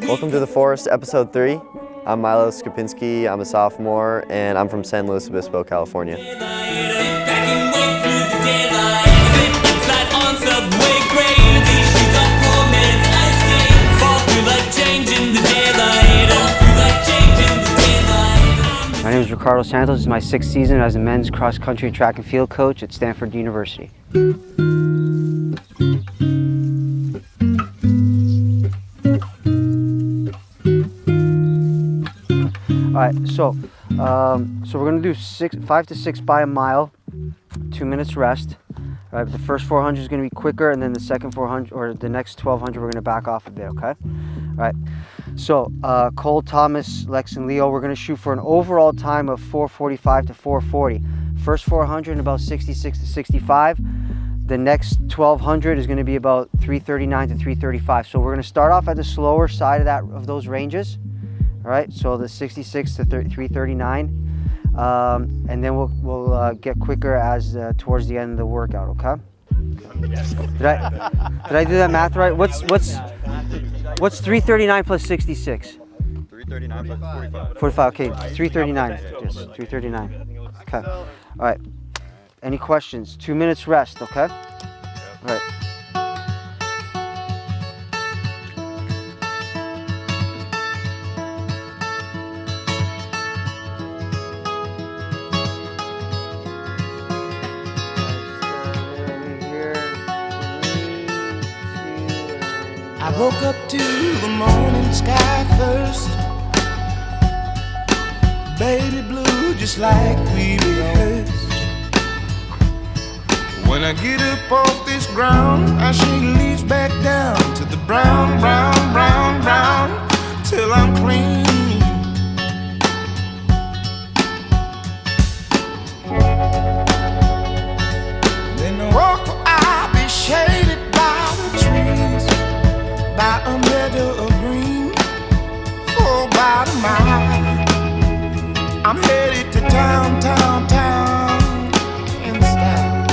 Welcome to The Forest, Episode 3. I'm Milo Skopinski, I'm a sophomore, and I'm from San Luis Obispo, California. My name is Ricardo Santos. This is my 6th season as a men's cross country track and field coach at Stanford University. All right, so we're gonna do 5 to 6 by a mile, 2 minutes rest. All right, the first 400 is gonna be quicker, and then the second 400 or the next 1200 we're gonna back off a bit. Okay. All right. So Cole, Thomas, Lex, and Leo, we're gonna shoot for an overall time of 4:45 to 4:40. First 400 in about 66 to 65. The next 1200 is gonna be about 3:39 to 3:35. So we're gonna start off at the slower side of those ranges. All right, so the 66 to 3:39, and then we'll get quicker as towards the end of the workout. Okay? Did I do that math right? What's 3:39 plus 66? 3:39 plus 45. 45. Okay, 3:39. Yes, 3:39. Okay. All right. Any questions? 2 minutes rest. Okay. All right. I woke up to the morning sky first, baby blue just like we rehearsed. When I get up off this ground, I shake leaves back down to the brown, brown, brown, brown, till I'm clean. Then I walk where I'll be shaded by the trees, by a meadow of green, for about a mile. I'm headed to town, town, town, in style,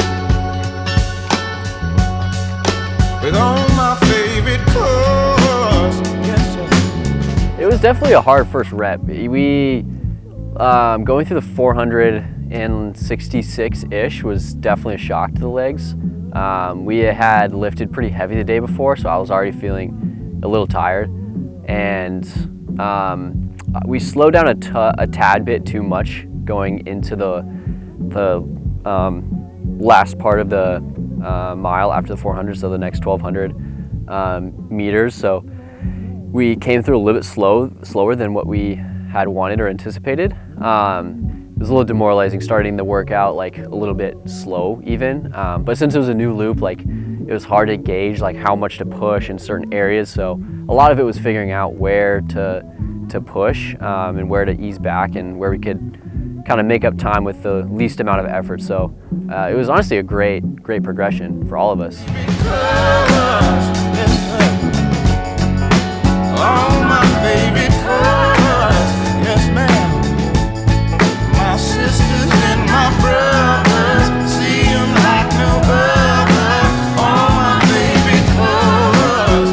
with all my favorite colors. Yes, sir. It was definitely a hard first rep. We going through the 466-ish was definitely a shock to the legs. We had lifted pretty heavy the day before, so I was already feeling a little tired, and we slowed down a tad bit too much going into the last part of the mile after the 400, so the next 1200 meters. So we came through a little bit slower than what we had wanted or anticipated. It was a little demoralizing starting the workout like a little bit slow even, but since it was a new loop, like it was hard to gauge like how much to push in certain areas. So a lot of it was figuring out where to push and where to ease back and where we could kind of make up time with the least amount of effort. So it was honestly a great progression for all of us. All my favorite colors, yes ma'am. My sisters and my brothers, see them like no other. All my favorite colors.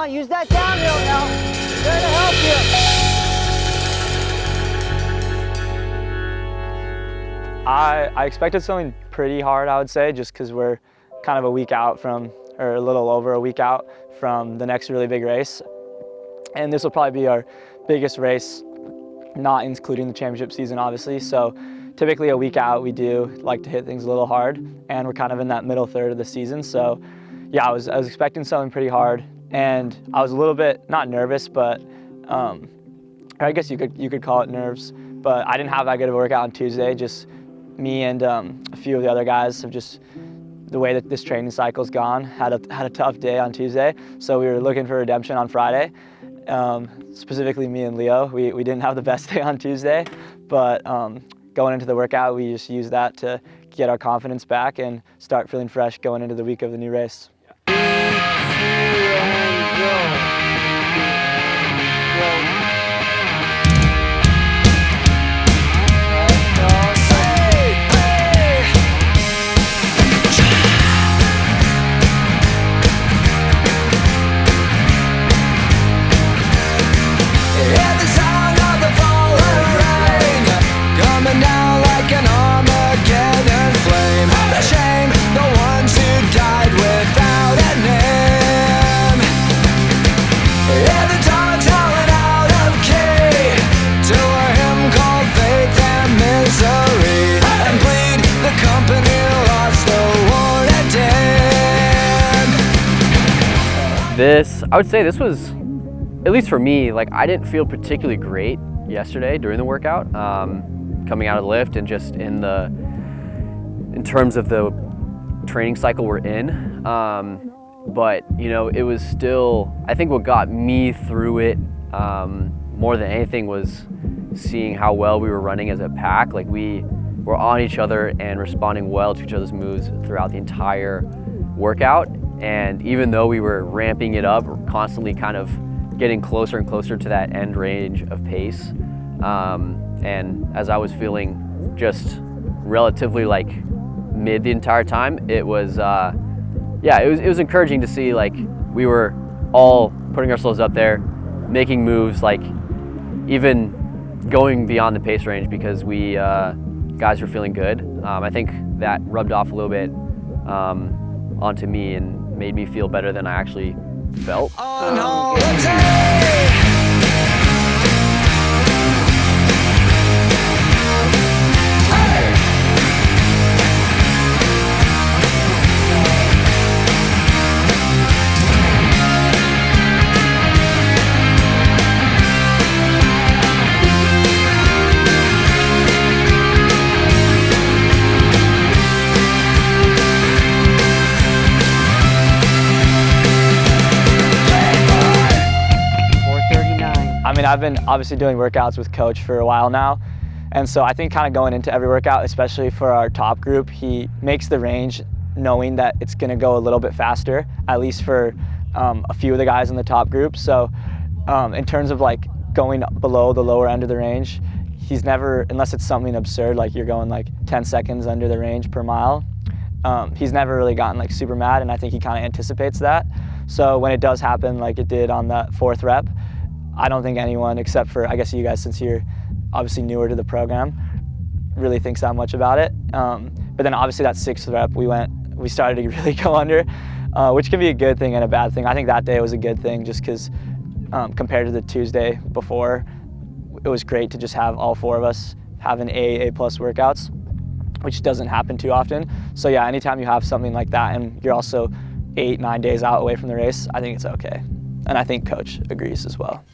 Use that downhill now. There to help you. I expected something pretty hard, I would say, just because we're kind of a week out from, or a little over a week out from the next really big race. And this will probably be our biggest race, not including the championship season, obviously. So typically a week out, we do like to hit things a little hard, and we're kind of in that middle third of the season. So yeah, I was expecting something pretty hard, and I was a little bit, not nervous, but I guess you could call it nerves, but I didn't have that good of a workout on Tuesday. Just me and a few of the other guys have just, the way that this training cycle's gone, had a tough day on Tuesday. So we were looking for redemption on Friday. Specifically me and Leo, we didn't have the best day on Tuesday, but going into the workout, we just used that to get our confidence back and start feeling fresh going into the week of the new race. I would say this was, at least for me, like I didn't feel particularly great yesterday during the workout, coming out of the lift and just in terms of the training cycle we're in. But you know, it was still, I think what got me through it more than anything was seeing how well we were running as a pack. Like we were on each other and responding well to each other's moves throughout the entire workout. And even though we were ramping it up, constantly kind of getting closer and closer to that end range of pace. And as I was feeling just relatively like mid the entire time, it was, yeah, it was encouraging to see like we were all putting ourselves up there, making moves, like even going beyond the pace range because we guys were feeling good. I think that rubbed off a little bit onto me and made me feel better than I actually felt. I mean, I've been obviously doing workouts with Coach for a while now, and so I think kind of going into every workout, especially for our top group, he makes the range knowing that it's going to go a little bit faster, at least for a few of the guys in the top group. So in terms of like going below the lower end of the range, he's never, unless it's something absurd, like you're going like 10 seconds under the range per mile, he's never really gotten like super mad, and I think he kind of anticipates that. So when it does happen, like it did on that 4th rep, I don't think anyone, except for I guess you guys, since you're obviously newer to the program, really thinks that much about it. But then obviously that 6th rep, we started to really go under, which can be a good thing and a bad thing. I think that day was a good thing just because compared to the Tuesday before, it was great to just have all 4 of us having A+ workouts, which doesn't happen too often. So yeah, anytime you have something like that and you're also 8-9 days out away from the race, I think it's okay. And I think Coach agrees as well.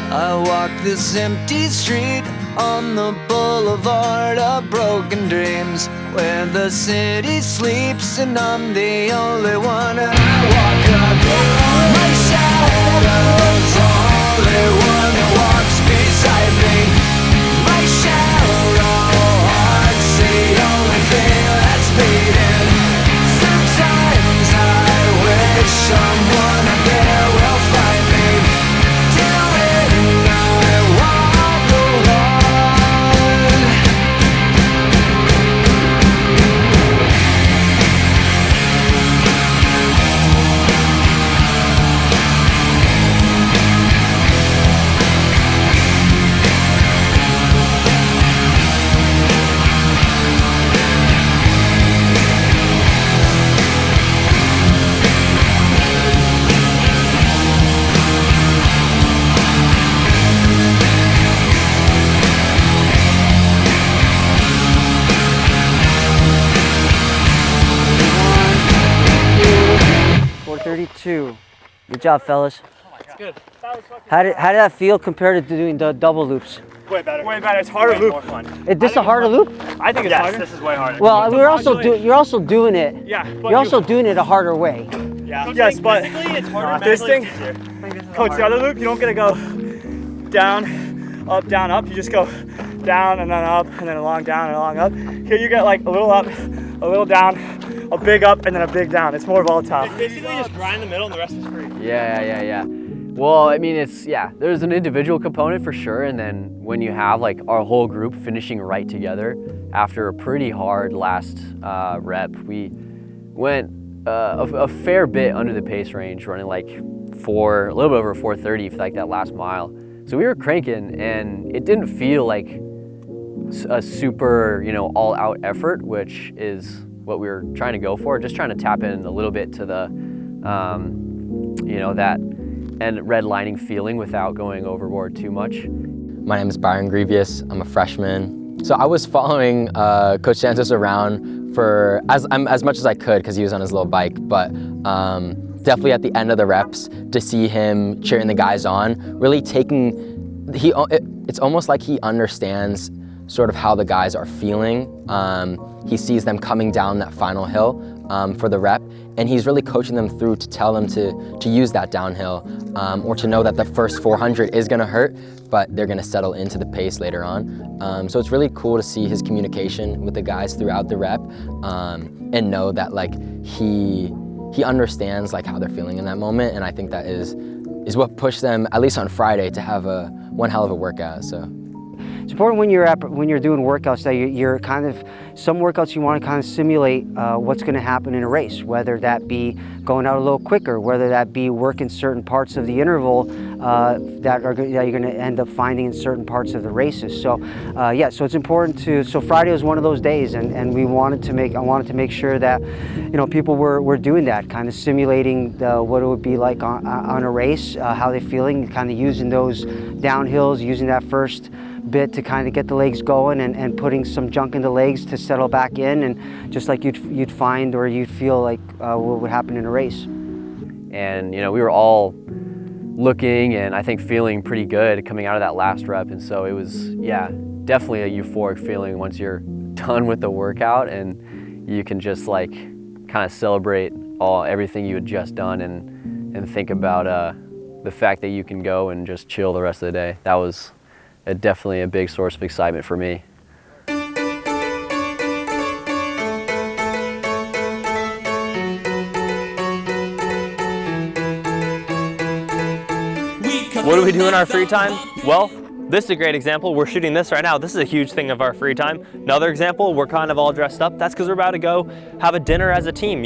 I walk this empty street on the boulevard of broken dreams, where the city sleeps and I'm the only one. And I walk alone, my shadow's the only one that walks beside me. My shallow heart's the only thing that's beating. Sometimes I wish someone out there will find me. Till then I walk alone. Good job, fellas. Good. How did that feel compared to doing the double loops? Way better. Way better. It's harder loop. More fun. Is this a harder loop? I think it's Yes, harder. this is way harder. Well, you're also doing it. Yeah. But You're also doing it a harder way. Yeah. Yes, but physically it's harder. this mentally thing, it's easier. coach, the other loop, you don't get to go down, up. You just go down and then up and then a long down and a long up. Here you get like a little up, a little down, a big up, and then a big down. It's more volatile. It's basically just grind in the middle and the rest is free. Yeah. Well, I mean, there's an individual component for sure, and then when you have like our whole group finishing right together after a pretty hard last rep, we went a fair bit under the pace range, running like a little bit over 4:30 for like that last mile. So we were cranking, and it didn't feel like a super, all-out effort, which is what we were trying to go for. Just trying to tap in a little bit to the, that and redlining feeling without going overboard too much. My name is Byron Grievous. I'm a freshman. So I was following Coach Santos around for as much as I could because he was on his little bike, but definitely at the end of the reps to see him cheering the guys on, really it's almost like he understands sort of how the guys are feeling. He sees them coming down that final hill for the rep, and he's really coaching them through to tell them to use that downhill or to know that the first 400 is gonna hurt, but they're gonna settle into the pace later on. So it's really cool to see his communication with the guys throughout the rep and know that like he understands like how they're feeling in that moment, and I think that is what pushed them, at least on Friday, to have one hell of a workout. So. It's important when you're doing workouts that you're kind of, some workouts you want to kind of simulate what's going to happen in a race, whether that be going out a little quicker, whether that be working certain parts of the interval that you're going to end up finding in certain parts of the races. So so it's important so Friday was one of those days, and I wanted to make sure that people were doing that, kind of simulating what it would be like on a race, how they're feeling, kind of using those downhills, using that first bit to kind of get the legs going and putting some junk in the legs to settle back in, and just like you'd find or you'd feel like what would happen in a race. And we were all looking and I think feeling pretty good coming out of that last rep, and so it was definitely a euphoric feeling once you're done with the workout and you can just like kind of celebrate everything you had just done and think about the fact that you can go and just chill the rest of the day. That was definitely a big source of excitement for me. What do we do in our free time? Well, this is a great example. We're shooting this right now. This is a huge thing of our free time. Another example, we're kind of all dressed up. That's because we're about to go have a dinner as a team,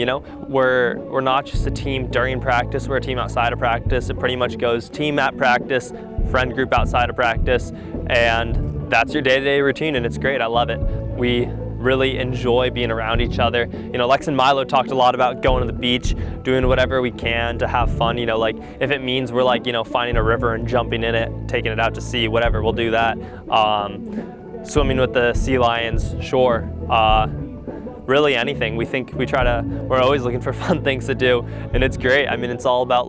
We're not just a team during practice, we're a team outside of practice. It pretty much goes team at practice, friend group outside of practice, and that's your day-to-day routine, and it's great. I love it. We really enjoy being around each other. Lex and Milo talked a lot about going to the beach, doing whatever we can to have fun. Like if it means we're like, finding a river and jumping in it, taking it out to sea, whatever, we'll do that. Swimming with the sea lions, sure. Really anything. We're always looking for fun things to do, and it's great. I mean, it's all about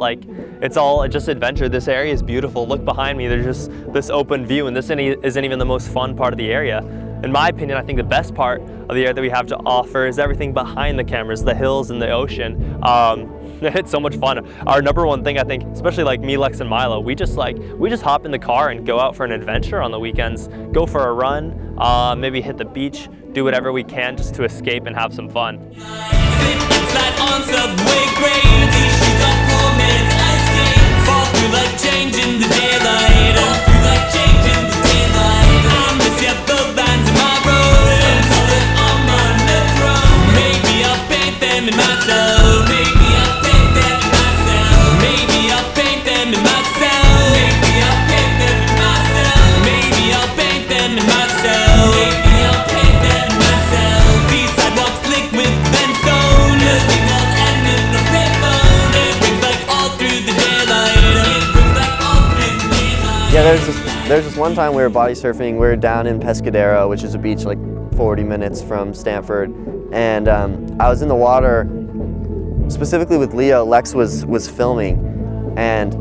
it's all just adventure. This area is beautiful. Look behind me, there's just this open view, and this isn't even the most fun part of the area. In my opinion, I think the best part of the area that we have to offer is everything behind the cameras, the hills and the ocean. It's so much fun. Our number one thing, I think, especially like me, Lex, and Milo, we just hop in the car and go out for an adventure on the weekends, go for a run, maybe hit the beach, do whatever we can just to escape and have some fun. Yeah, there's this one time we were body surfing. We were down in Pescadero, which is a beach like 40 minutes from Stanford, and I was in the water, specifically with Leo. Lex was filming, And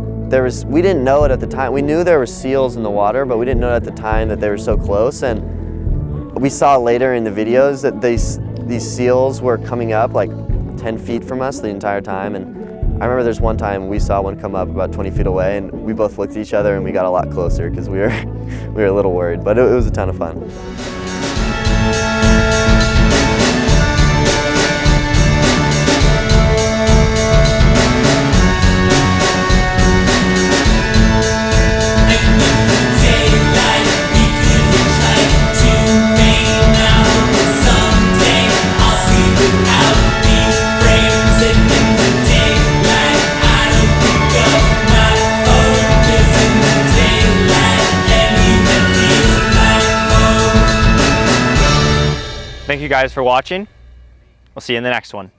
we didn't know it at the time. We knew there were seals in the water, but we didn't know at the time that they were so close. And we saw later in the videos that these seals were coming up like 10 feet from us the entire time. And I remember there's one time we saw one come up about 20 feet away, and we both looked at each other and we got a lot closer because we were a little worried, but it was a ton of fun. Thank you guys for watching. We'll see you in the next one.